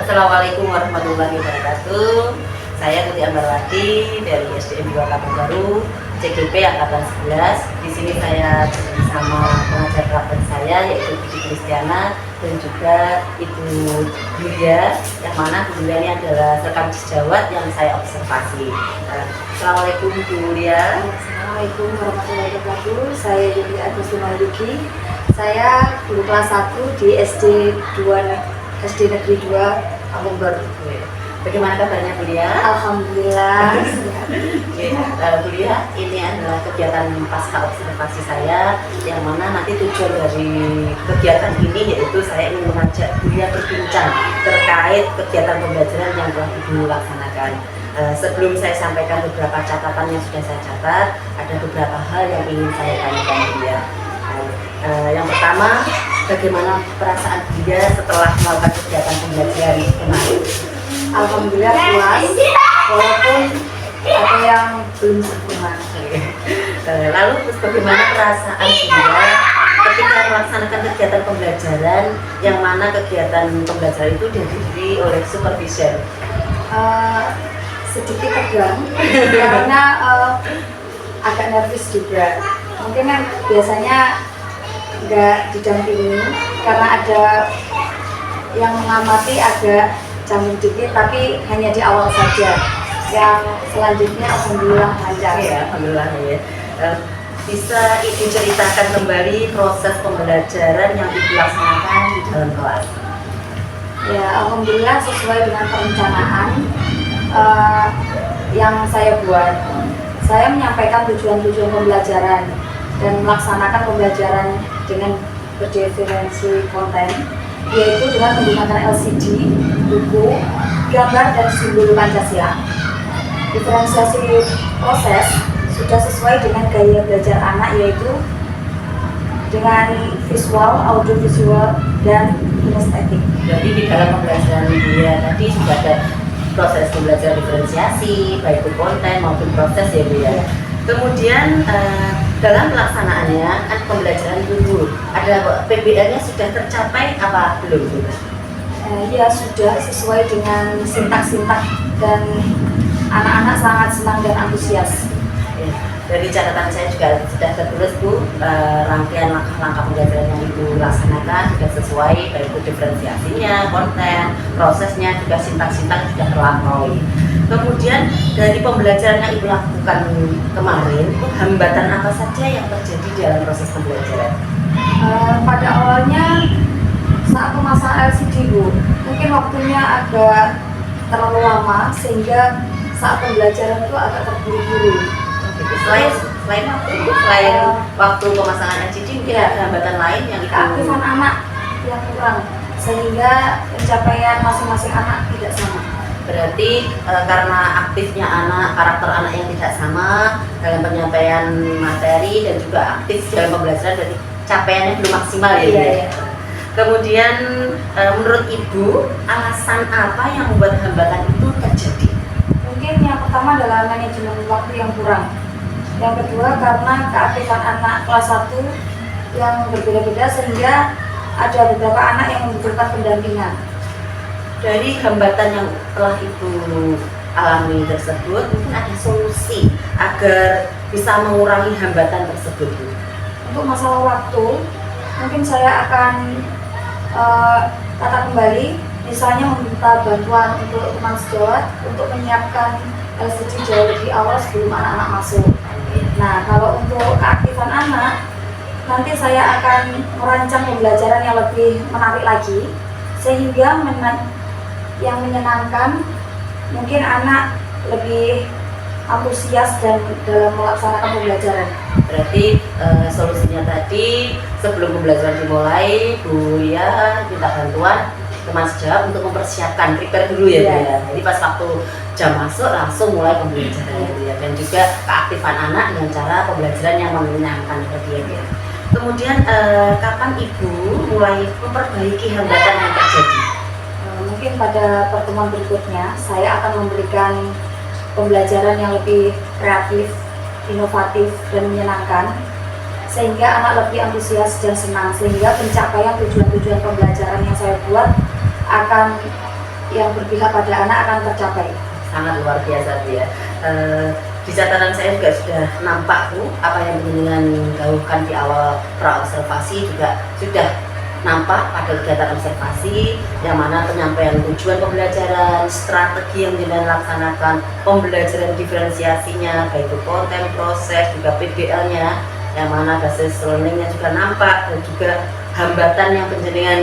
Assalamualaikum warahmatullahi wabarakatuh. Saya Tuti Ambarwati dari SDN 2 Kampung Baru, CGP Angkatan 11. Di sini saya bersama pengajar praktek saya yaitu Ibu Kristiana dan juga Ibu Yulia, yang mana Bu Yulia ini adalah rekam sejawat yang saya observasi. Assalamualaikum Bu Yulia. Assalamualaikum warahmatullahi wabarakatuh. Saya Yulia Agustin Mauluki. Saya guru kelas 1 di SD Negeri 2 Kampung Baru. Bagaimana kabarnya Bu Yulia? Alhamdulillah. Bu Yulia, ini adalah kegiatan pasca observasi saya, yang mana nanti tujuan dari kegiatan ini yaitu saya ingin mengajak Bu Yulia berbincang terkait kegiatan pembelajaran yang telah Ibu laksanakan. Sebelum saya sampaikan beberapa catatan yang sudah saya catat, ada beberapa hal yang ingin saya tanyakan Bu Yulia. Yang pertama, bagaimana perasaan Bu Yulia setelah melakukan kegiatan pembelajaran kemarin? Alhamdulillah puas, walaupun ada yang belum sempurna. Lalu terus bagaimana perasaan Bu Yulia ketika melaksanakan kegiatan pembelajaran yang mana kegiatan pembelajaran itu dihadiri oleh supervisor? Sedikit tegang karena agak nervous juga. Mungkin kan biasanya nggak didampingi karena ada yang mengamati agak canggung dikit, tapi hanya di awal saja. Yang selanjutnya alhamdulillah lancar. Ya, alhamdulillah ya. Bisa Ibu ceritakan kembali proses pembelajaran yang Ibu laksanakan di dalam kelas? Ya, alhamdulillah sesuai dengan perencanaan yang saya buat. Saya menyampaikan tujuan-tujuan pembelajaran dan melaksanakan pembelajaran dengan berdefinisi konten, yaitu dengan menggunakan LCD, buku, gambar, dan simbol Pancasila. Diferensiasi proses sudah sesuai dengan gaya belajar anak, yaitu dengan visual, audiovisual, dan kinestetik. Jadi di dalam pembelajaran dia tadi sudah ada proses pembelajaran diferensiasi, baik itu konten maupun proses ya Bu ya. Kemudian dalam pelaksanaannya kan pembelajaran dulu ada PBL-nya sudah tercapai apa belum Bu? Ya sudah sesuai dengan sintak-sintak dan anak-anak sangat senang dan antusias. Ya, dari catatan saya juga sudah tertulis Bu, rangkaian langkah-langkah pembelajaran yang Ibu laksanakan sudah sesuai, baik itu diferensiasinya, konten, prosesnya, juga sintak-sintak sudah terlampaui. Kemudian dari pembelajaran yang Ibu lakukan kemarin, hambatan apa saja yang terjadi dalam proses pembelajaran? Pada awalnya saat pemasangan LCD Bu, mungkin waktunya agak terlalu lama sehingga saat pembelajaran itu agak terburu-buru. Selain waktu pemasangan LCD, mungkin ada hambatan lain yang keaktifan anak yang kurang sehingga pencapaian masing-masing anak tidak sama. Berarti karena aktifnya anak, karakter anak yang tidak sama dalam penyampaian materi dan juga aktif dalam pembelajaran, berarti capaiannya belum maksimal ya. Iya. Kemudian menurut Ibu, alasan apa yang membuat hambatan itu terjadi? Mungkin yang pertama adalah manajemen waktu yang kurang. Yang kedua karena keaktifan anak kelas 1 yang berbeda-beda sehingga ada beberapa anak yang membutuhkan pendampingan. Dari hambatan yang telah Ibu alami tersebut, mungkin ada solusi agar bisa mengurangi hambatan tersebut Bu? Untuk masalah waktu, mungkin saya akan tata kembali, misalnya meminta bantuan untuk teman sejawat untuk menyiapkan LCD jauh lebih awal sebelum anak-anak masuk. Nah, kalau untuk keaktifan anak, nanti saya akan merancang pembelajaran yang lebih menarik lagi, sehingga yang menyenangkan, mungkin anak lebih antusias dan dalam melaksanakan pembelajaran. Berarti solusinya tadi sebelum pembelajaran dimulai, Bu ya minta bantuan teman sejawat untuk mempersiapkan, prepare dulu ya Bu ya. Jadi pas waktu jam masuk langsung mulai pembelajaran gitu ya. Dan juga keaktifan anak dengan cara pembelajaran yang menyenangkan bagi dia. Kemudian kapan Ibu mulai memperbaiki hambatan yang terjadi? Mungkin pada pertemuan berikutnya saya akan memberikan pembelajaran yang lebih kreatif, inovatif, dan menyenangkan, sehingga anak lebih antusias dan senang, sehingga pencapaian tujuan-tujuan pembelajaran yang saya buat akan yang berpihak pada anak akan tercapai. Sangat luar biasa Bu ya. Di catatan saya juga sudah nampak Bu, apa yang dengan gaungkan di awal pra-observasi juga sudah nampak pada kegiatan observasi, yang mana penyampaian tujuan pembelajaran, strategi yang dilaksanakan, pembelajaran diferensiasinya, baik itu konten, proses, juga PDL-nya, yang mana basis learning-nya juga nampak, dan juga hambatan yang penjenengan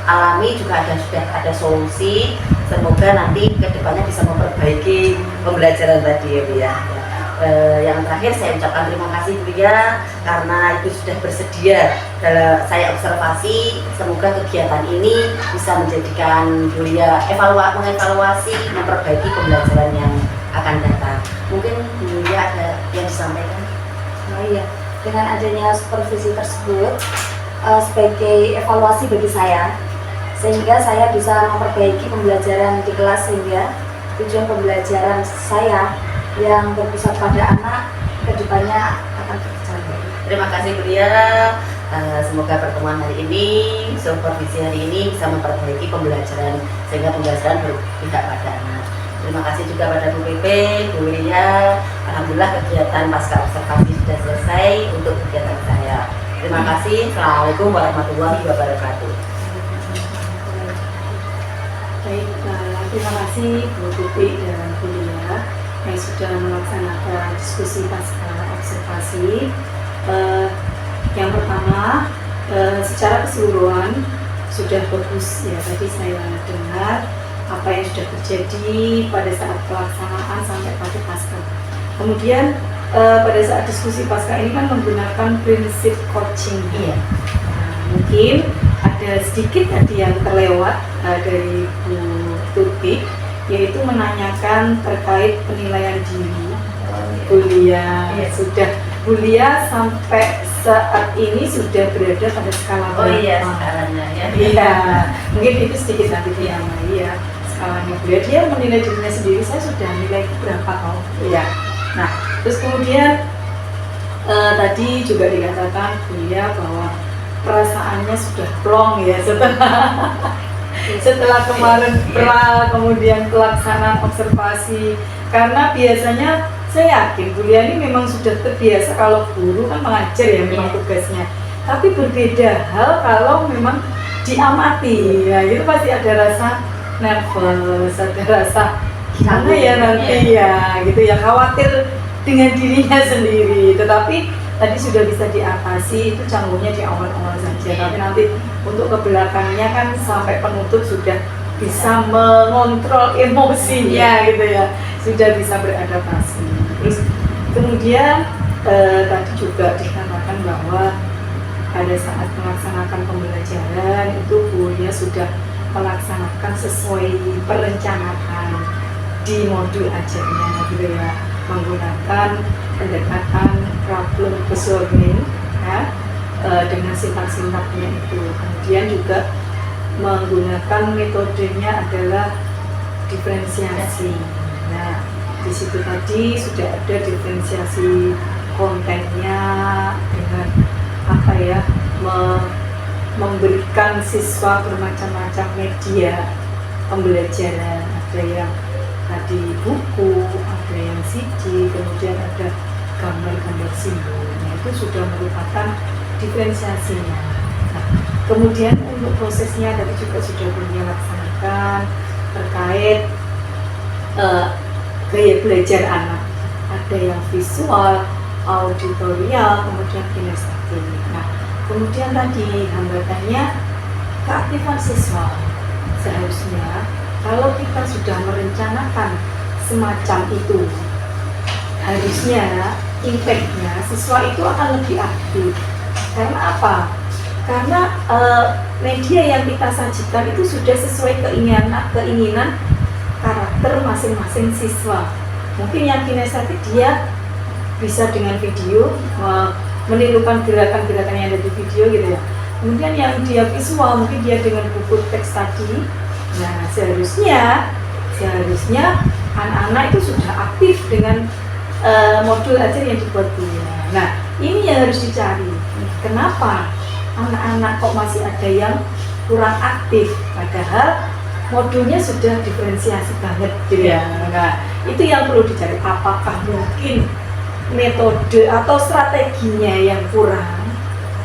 alami juga sudah ada solusi. Semoga nanti kedepannya bisa memperbaiki pembelajaran tadi ya Bu ya. Yang terakhir saya ucapkan terima kasih Bu ya, karena itu sudah bersedia dalam saya observasi. Semoga kegiatan ini bisa menjadikan Bu ya mengevaluasi, memperbaiki pembelajaran yang akan datang. Mungkin Bu ya ada yang disampaikan? Oh iya, dengan adanya supervisi tersebut sebagai evaluasi bagi saya, sehingga saya bisa memperbaiki pembelajaran di kelas, sehingga tujuan pembelajaran saya yang berpusat pada anak kedepannya akan tercapai. Terima kasih Bu ya. Semoga pertemuan hari ini, supervisi hari ini bisa memperbaiki pembelajaran sehingga pembelajaran berpihak pada anak. Terima kasih juga pada Bu PP, Bu Lia. Alhamdulillah kegiatan pasca observasi sudah selesai untuk kegiatan saya. Terima kasih. Assalamualaikum warahmatullahi wabarakatuh. Baik, terima kasih Bu Tuti dan Bu Lia yang sudah melaksanakan diskusi pasca observasi. Yang pertama, secara keseluruhan sudah bagus ya. Tadi saya dengar apa yang sudah terjadi pada saat pelaksanaan sampai pada pasca. Kemudian pada saat diskusi pasca ini kan menggunakan prinsip coaching. Iya. Mungkin ada sedikit tadi yang terlewat dari Bu Tuti, yaitu menanyakan terkait penilaian diri. Bu Lia sudah, Bu Lia sampai saat ini sudah berada pada skala berapa? Oh iya, skalanya ya. Iya, mungkin itu sedikit nanti diamai ya skalanya. Dia menilai dirinya sendiri, saya sudah nilai berapa kau? Iya. Nah, terus kemudian tadi juga dikatakan Bu Lia bahwa perasaannya sudah plong ya setelah kemarin kemudian pelaksanaan observasi, karena biasanya saya yakin Bu Lia ini memang sudah terbiasa kalau guru kan mengajar ya memang tugasnya, tapi berbeda hal kalau memang diamati ya, itu pasti ada rasa nervous, ada rasa gimana ya nanti ya gitu ya, khawatir dengan dirinya sendiri. Tetapi tadi sudah bisa diatasi, itu canggungnya di awal-awal saja, tapi nanti untuk ke belakangnya kan sampai penutup sudah bisa mengontrol emosinya gitu ya, sudah bisa beradaptasi. Terus kemudian tadi juga dikatakan bahwa pada saat melaksanakan pembelajaran itu Bu Lia sudah melaksanakan sesuai perencanaan di modul ajarnya gitu ya, menggunakan pendekatan problem solving ya, dengan sintak-sintaknya itu. Kemudian juga menggunakan metodenya adalah diferensiasi. Nah, di situ tadi sudah ada diferensiasi kontennya dengan apa ya, memberikan siswa bermacam-macam media pembelajaran. Ada yang tadi buku, ada yang CD, kemudian ada gambar-gambar simbol. Nah, itu sudah merupakan diferensiasinya. Nah, kemudian untuk prosesnya tadi juga sudah Bulia laksanakan terkait gaya belajar anak. Ada yang visual, auditorial, kemudian kinestetik. Nah, kemudian tadi hambatannya keaktifan siswa. Seharusnya kalau kita sudah merencanakan semacam itu, harusnya impact-nya siswa itu akan lebih aktif. Karena apa? Karena media yang kita sajikan itu sudah sesuai keinginan karakter masing-masing siswa. Mungkin yang kinestetik dia bisa dengan video menirukan gerakan-gerakan yang ada di video gitu ya. Kemudian yang dia visual mungkin dia dengan buku teks tadi. Nah, seharusnya anak-anak itu sudah aktif dengan modul ajar yang dibuat Bulia. Nah, ini yang harus dicari. Kenapa anak-anak kok masih ada yang kurang aktif? Padahal modulnya sudah diferensiasi banget gitu ya. Nah, itu yang perlu dicari, apakah mungkin metode atau strateginya yang kurang,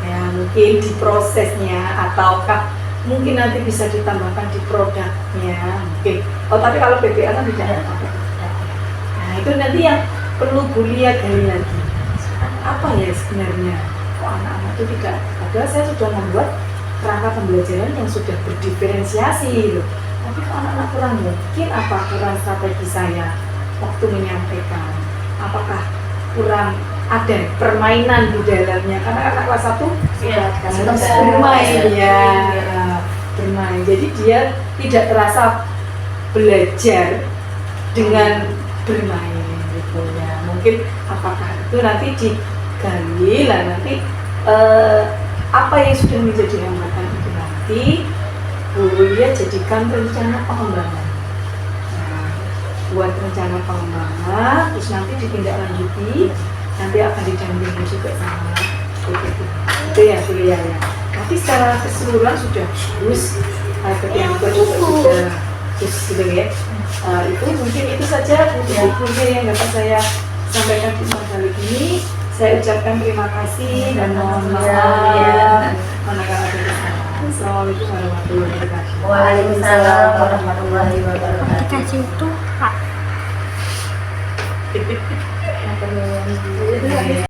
ya mungkin di prosesnya, ataukah mungkin nanti bisa ditambahkan di produknya mungkin. Oh tapi kalau PPA kan tidak ada apa-apa. Nah itu nanti yang perlu Bu Lia gali lagi, apa ya sebenarnya kok anak-anak itu tidak, padahal saya sudah membuat kerangka pembelajaran yang sudah berdiferensiasi gitu. Tapi kok anak-anak kurang, mungkin apa kurang strategi saya waktu menyampaikan, apakah kurang ada permainan di dalamnya, karena anak kelas 1 bermain ya, bermain, jadi dia tidak terasa belajar dengan bermain gitu ya. Mungkin apakah itu nanti digali lah nanti apa yang sudah menjadi hambatan itu nanti Bu Lia jadikan rencana pengembangan. Nah, buat rencana pengembangan, terus nanti ditindaklanjuti, nanti akan didampingi juga sama BPT. Itu ya Bu Lia ya. Tapi secara keseluruhan sudah bagus, ketika juga sudah bagus gitu ya. Itu mungkin itu saja mungkin yang dapat saya sampaikan di kali ini. Saya ucapkan terima kasih dan mohon maaf manakala ada kesalahan. Assalamualaikum warahmatullahi wabarakatuh. Waalaikumsalam warahmatullahi wabarakatuh. Kasih itu Pak.